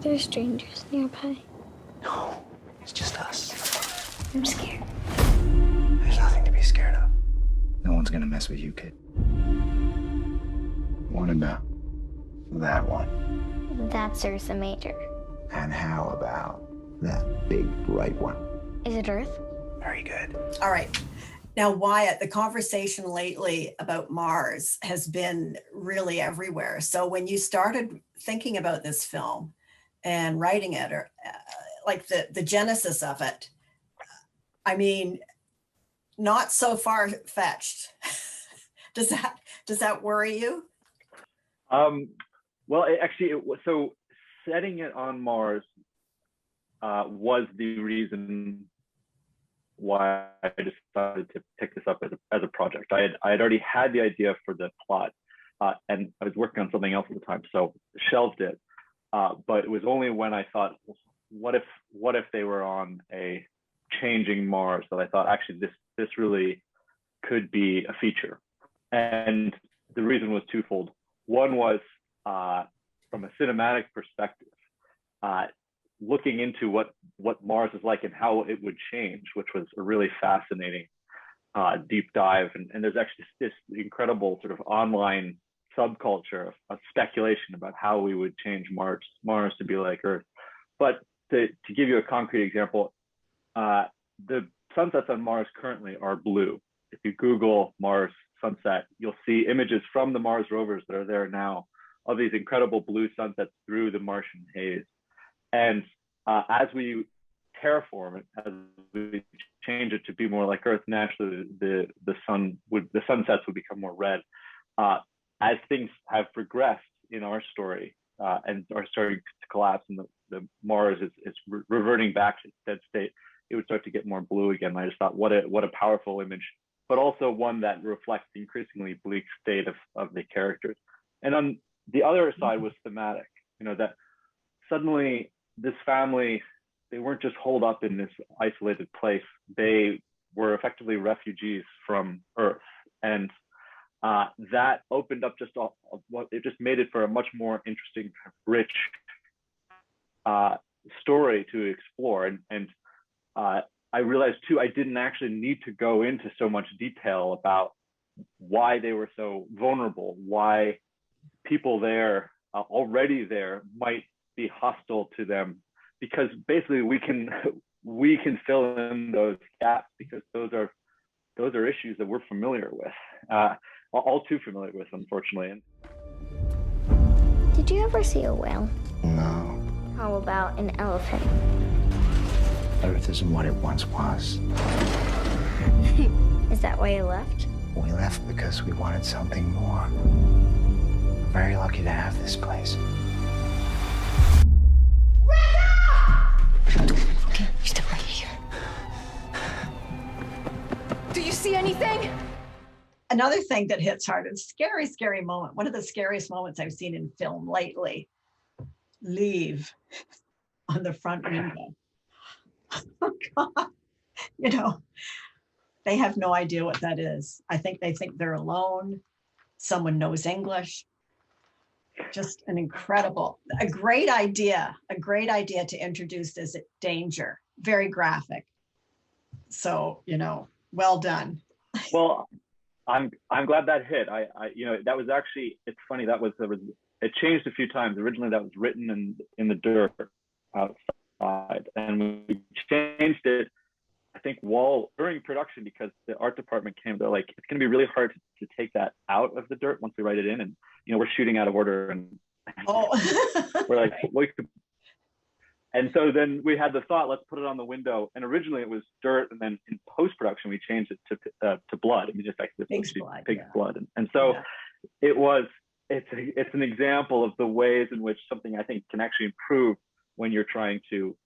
There's strangers nearby. No, it's just us. I'm scared. There's nothing to be scared of. No one's gonna mess with you, kid. What about that one? That's Ursa Major. And how about that big bright one? Is it Earth? Very good. All right. Now, Wyatt, the conversation lately about Mars has been really everywhere. So when you started thinking about this film and writing it, or like the genesis of it, I mean, not so far-fetched. Does that worry you? Well, so setting it on Mars was the reason why I decided to pick this up as a project. I had already had the idea for the plot, and I was working on something else at the time, so shelved it. But it was only when I thought, what if they were on a changing Mars, that I thought, actually this really could be a feature. And the reason was twofold. One was from a cinematic perspective, looking into what Mars is like and how it would change, which was a really fascinating deep dive. And there's actually this incredible sort of online subculture of speculation about how we would change Mars to be like Earth. But to give you a concrete example, the sunsets on Mars currently are blue. If you Google Mars sunset, you'll see images from the Mars rovers that are there now of these incredible blue sunsets through the Martian haze. And as we terraform it, as we change it to be more like Earth, naturally the sunsets would become more red. As things have progressed in our story and are starting to collapse, and the Mars is reverting back to its dead state, it would start to get more blue again. And I just thought, what a powerful image, but also one that reflects the increasingly bleak state of the characters. And on the other side was thematic, that suddenly this family, they weren't just holed up in this isolated place. They were effectively refugees from Earth. And that opened up it just made it for a much more interesting, rich story to explore. And I realized too, I didn't actually need to go into so much detail about why they were so vulnerable, why people there, already there, might be hostile to them, because basically we can fill in those gaps, because those are issues that we're familiar with, all too familiar with, unfortunately. Did you ever see a whale? No. How about an elephant? Earth isn't what it once was. Is that why you left? We left because we wanted something more. We're very lucky to have this place. Okay, step right here. Do you see anything? Another thing that hits hard is scary moment. One of the scariest moments I've seen in film lately. Leave on the front window. Oh God, they have no idea what that is. I think they think they're alone. Someone knows English. Just a great idea to introduce this danger. Very graphic. So, well done. Well, I'm glad that hit. I that was actually, it's funny, it changed a few times. Originally that was written in the dirt outside, and we changed it, I think, during production, because the art department came. They're like, it's going to be really hard to take that out of the dirt once we write it in, and we're shooting out of order, and we're like, and so then we had the thought, let's put it on the window. And originally it was dirt, and then in post-production we changed it to blood. I mean, just like pig's blood, and so it's an example of the ways in which something, I think, can actually improve when you're trying to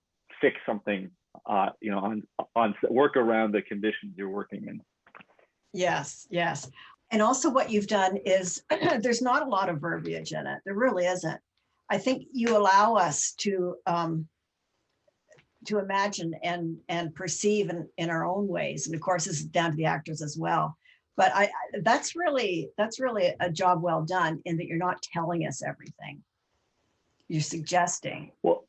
fix something, on work around the conditions you're working in. Yes. And also what you've done is there's not a lot of verbiage in it. There really isn't. I think you allow us to imagine and perceive in our own ways. And of course, this is down to the actors as well. But that's really a job well done, in that you're not telling us everything. you're suggesting. Well,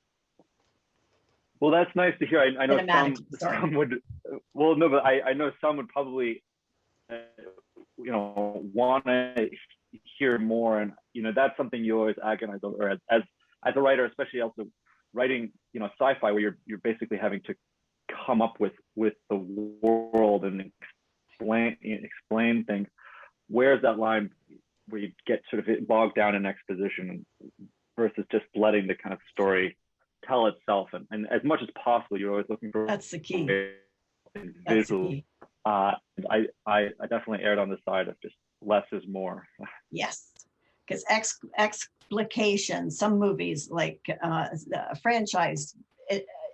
that's nice to hear. I know Cinematic, sorry. some would. Well, no, but I know some would probably, want to hear more, and that's something you always agonize over as a writer, especially also writing sci-fi, where you're basically having to come up with the world and explain things. Where's that line where you get sort of bogged down in exposition versus just letting the kind of story tell itself? And as much as possible, you're always looking for That's the key. visual. I definitely erred on the side of just less is more. Yes, because explication, some movies like the franchise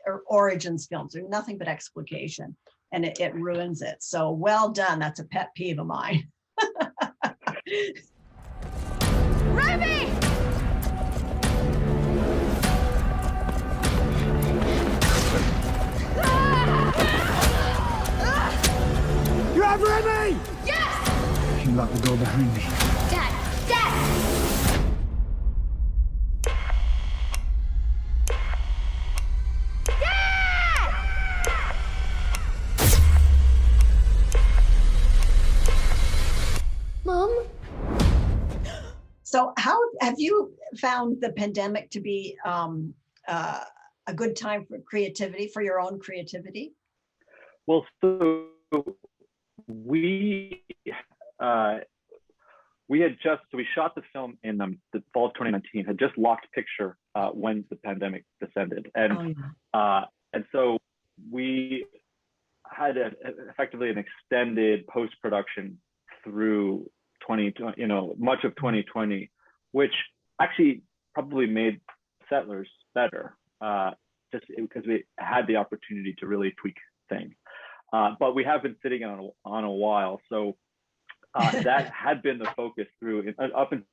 or origins films are nothing but explication, and it ruins it. So well done. That's a pet peeve of mine. Remy! You have Remy! Yes! You lock the door behind me. Dad! Dad! Mom? So how have you found the pandemic to be a good time for creativity, for your own creativity? Well, so we shot the film in the fall of 2019, had just locked picture when the pandemic descended, and so we had effectively an extended post-production through 2020, much of 2020, which actually probably made Settlers better, just because we had the opportunity to really tweak things. But we have been sitting on a while, so that had been the focus through up in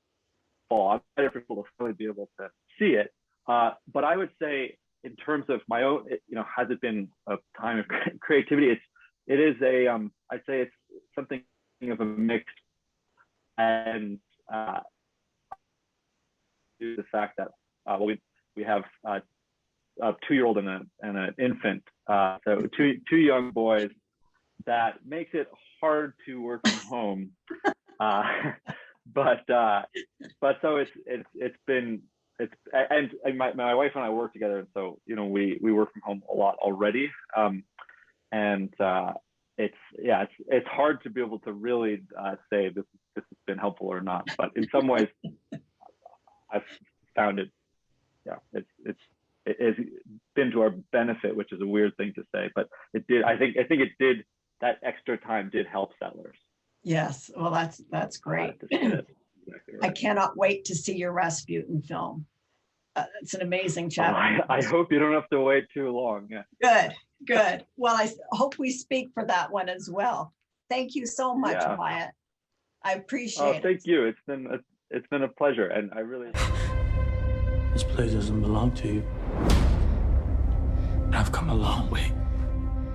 fall. I'm excited for people to really be able to see it. But I would say, in terms of my own, has it been a time of creativity? It is I'd say it's something of a mix, and due to the fact that we have a 2-year-old and an infant, so two young boys, that makes it hard to work from home. But so and my wife and I work together, and so we work from home a lot already, and it's hard to be able to really say this has been helpful or not. But in some ways, I've found it. Yeah, it's been to our benefit, which is a weird thing to say, but it did. I think it did. That extra time did help Settlers. Yes, well, that's great. Exactly right. I cannot wait to see your Rasputin film. It's an amazing Oh, chapter. I hope you don't have to wait too long. Yeah. Good. Well, I hope we speak for that one as well. Thank you so much, Yeah. Wyatt. I appreciate it. Thank you. It's been a pleasure, and I really. This place doesn't belong to you. I've come a long way.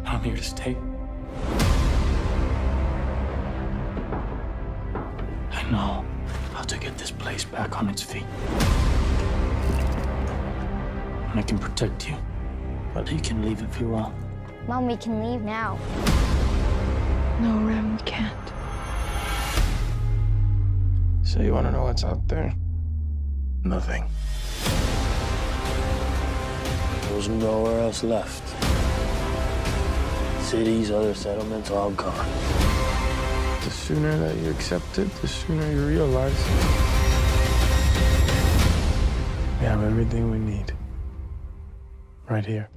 I'm here to stay. I know how to get this place back on its feet. And I can protect you. But you can leave if you want. Mom, we can leave now. No, Rem, we can't. So you want to know what's out there? Nothing. There's nowhere else left. Cities, other settlements, all gone. The sooner that you accept it, the sooner you realize we have everything we need right here.